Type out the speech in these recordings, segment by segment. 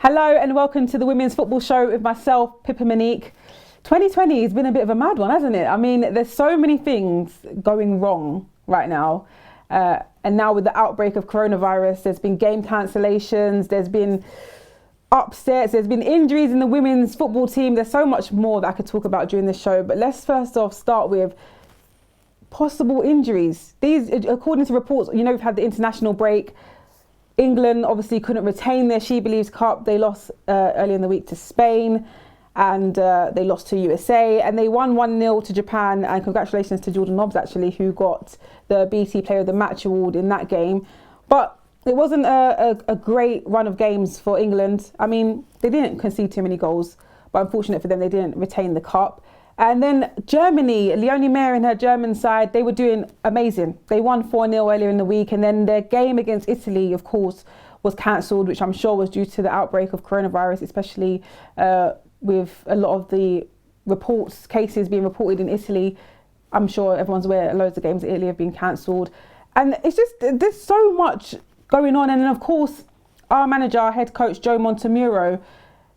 Hello and welcome to the Women's Football Show with myself, Pippa Monique. 2020 has been a bit of a mad one, hasn't it? I mean, there's so many things going wrong right now. And now with the outbreak of coronavirus, there's been game cancellations, there's been upsets, there's been injuries in the women's football team. There's so much more that I could talk about during this show. But let's first off start with possible injuries. These, according to reports, we've had the international break. England obviously couldn't retain their She Believes Cup. They lost earlier in the week to Spain, and they lost to USA, and they won 1-0 to Japan. And congratulations to Jordan Nobbs, actually, who got the BT Player of the Match award in that game. But it wasn't a great run of games for England. I mean, they didn't concede too many goals, but unfortunate for them, they didn't retain the cup. And then Germany, Leonie Meyer and her German side, they were doing amazing. They won 4-0 earlier in the week. And then their game against Italy, of course, was cancelled, which I'm sure was due to the outbreak of coronavirus, especially with a lot of the cases being reported in Italy. I'm sure everyone's aware loads of games in Italy have been cancelled. And it's just, there's so much going on. And then, of course, our manager, our head coach, Joe Montemuro,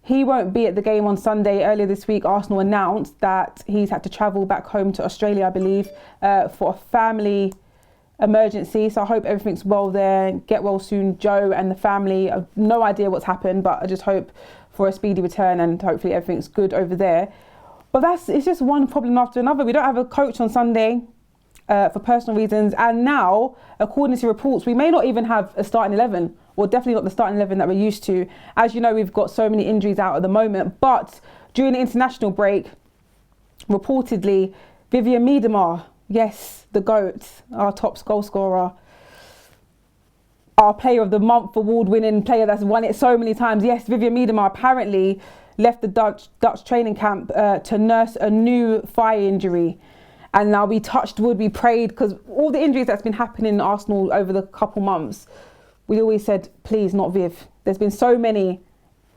he won't be at the game on Sunday. Earlier this week, Arsenal announced that he's had to travel back home to Australia, I believe, for a family emergency. So I hope everything's well there. Get well soon, Joe and the family. I've no idea what's happened, but I just hope for a speedy return and hopefully everything's good over there. But it's just one problem after another. We don't have a coach on Sunday for personal reasons. And now, according to reports, we may not even have a starting 11. Or definitely not the starting 11 that we're used to. As you know, we've got so many injuries out at the moment. But during the international break, reportedly, Vivianne Miedema, yes, the GOAT, our top goal scorer, our Player of the Month award-winning player that's won it so many times. Yes, Vivianne Miedema apparently left the Dutch training camp to nurse a new thigh injury. And now we touched wood, we prayed, because all the injuries that's been happening in Arsenal over the couple months, we always said, please, not Viv. There's been so many.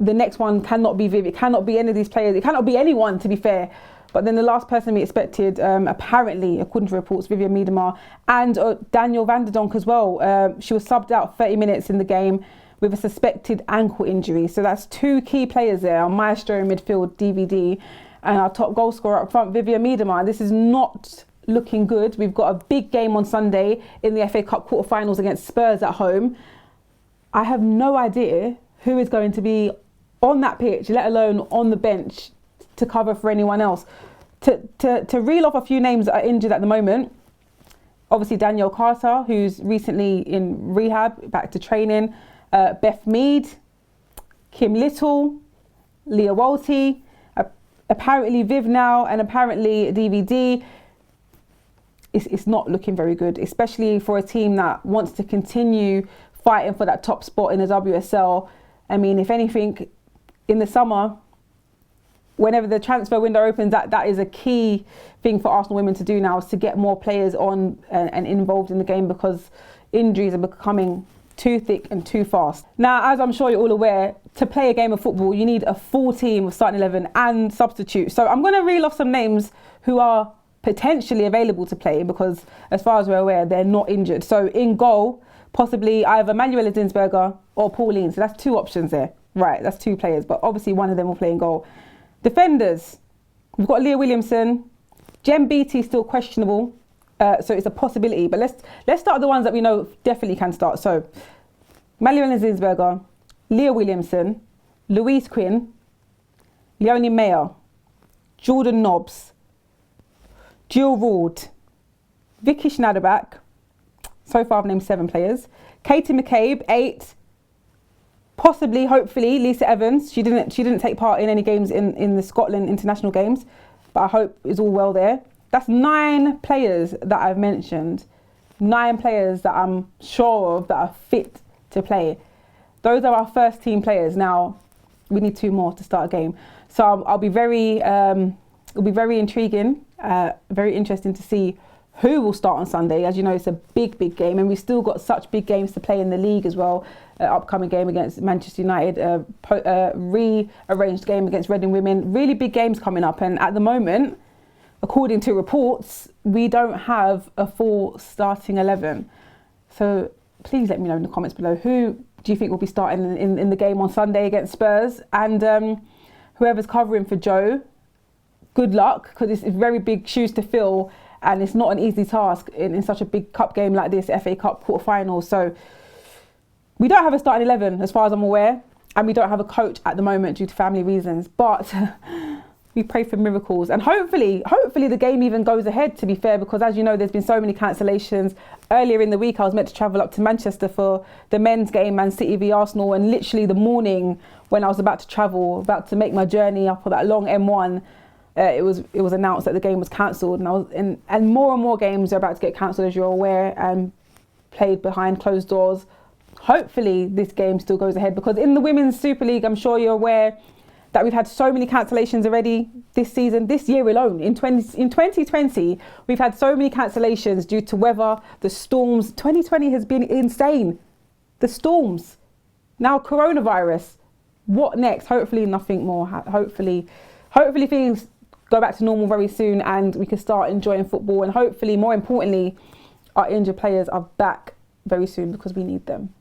The next one cannot be Viv. It cannot be any of these players. It cannot be anyone, to be fair. But then the last person we expected, apparently, according to reports, Vivianne Miedema and Daniel van der Donk as well. She was subbed out 30 minutes in the game with a suspected ankle injury. So that's two key players there, our maestro in midfield, DVD, and our top goal scorer up front, Vivianne Miedema. This is not looking good. We've got a big game on Sunday in the FA Cup quarterfinals against Spurs at home. I have no idea who is going to be on that pitch, let alone on the bench to cover for anyone else. To reel off a few names that are injured at the moment, obviously Danielle Carter, who's recently in rehab, back to training, Beth Mead, Kim Little, Leah Walty, apparently Viv now, and apparently DVD. It's not looking very good, especially for a team that wants to continue fighting for that top spot in the w.s.l. I mean, if anything, in the summer, whenever the transfer window opens, that is a key thing for Arsenal women to do now, is to get more players on and involved in the game, because injuries are becoming too thick and too fast. Now, as I'm sure you're all aware, to play a game of football, you need a full team of starting 11 and substitutes. So I'm going to reel off some names who are potentially available to play, because as far as we're aware, they're not injured. So in goal, possibly either Manuela Dinsberger or Pauline. So that's two options there. Right, that's two players, but obviously one of them will play in goal. Defenders, we've got Leah Williamson. Jem Beattie still questionable, so it's a possibility. But let's start with the ones that we know definitely can start. So Manuela Dinsberger, Leah Williamson, Louise Quinn, Leonie Meyer, Jordan Nobbs, Jill Roord, Vicky Schneiderbach. So far I've named 7 players. Katie McCabe, 8. Possibly, hopefully, Lisa Evans. She didn't take part in any games in the Scotland international games, but I hope it's all well there. That's 9 players that I've mentioned. 9 players that I'm sure of that are fit to play. Those are our first team players. Now, we need 2 more to start a game. So it'll be very intriguing, very interesting to see who will start on Sunday. As you know, it's a big game, and we've still got such big games to play in the league as well. Upcoming game against Manchester United, rearranged game against Reading Women. Really big games coming up, and at the moment, according to reports, we don't have a full starting 11. So please let me know in the comments below, who do you think will be starting in the game on Sunday against Spurs? And whoever's covering for Joe, good luck, because it's very big shoes to fill, and it's not an easy task in such a big cup game like this, FA Cup quarter-final. So we don't have a starting 11 as far as I'm aware, and we don't have a coach at the moment due to family reasons, but we pray for miracles, and hopefully the game even goes ahead, to be fair, because as you know, there's been so many cancellations. Earlier in the week I was meant to travel up to Manchester for the men's game, Man City v Arsenal, and literally the morning when I was about to travel, about to make my journey up on that long M1, it was announced that the game was cancelled, and more and more games are about to get cancelled, as you're aware, and played behind closed doors. Hopefully this game still goes ahead, because in the Women's Super League, I'm sure you're aware that we've had so many cancellations already this season, this year alone. In 2020, we've had so many cancellations due to weather, the storms. 2020 has been insane. The storms, now coronavirus. What next? Hopefully nothing more. Hopefully things go back to normal very soon, and we can start enjoying football, and hopefully, more importantly, our injured players are back very soon, because we need them.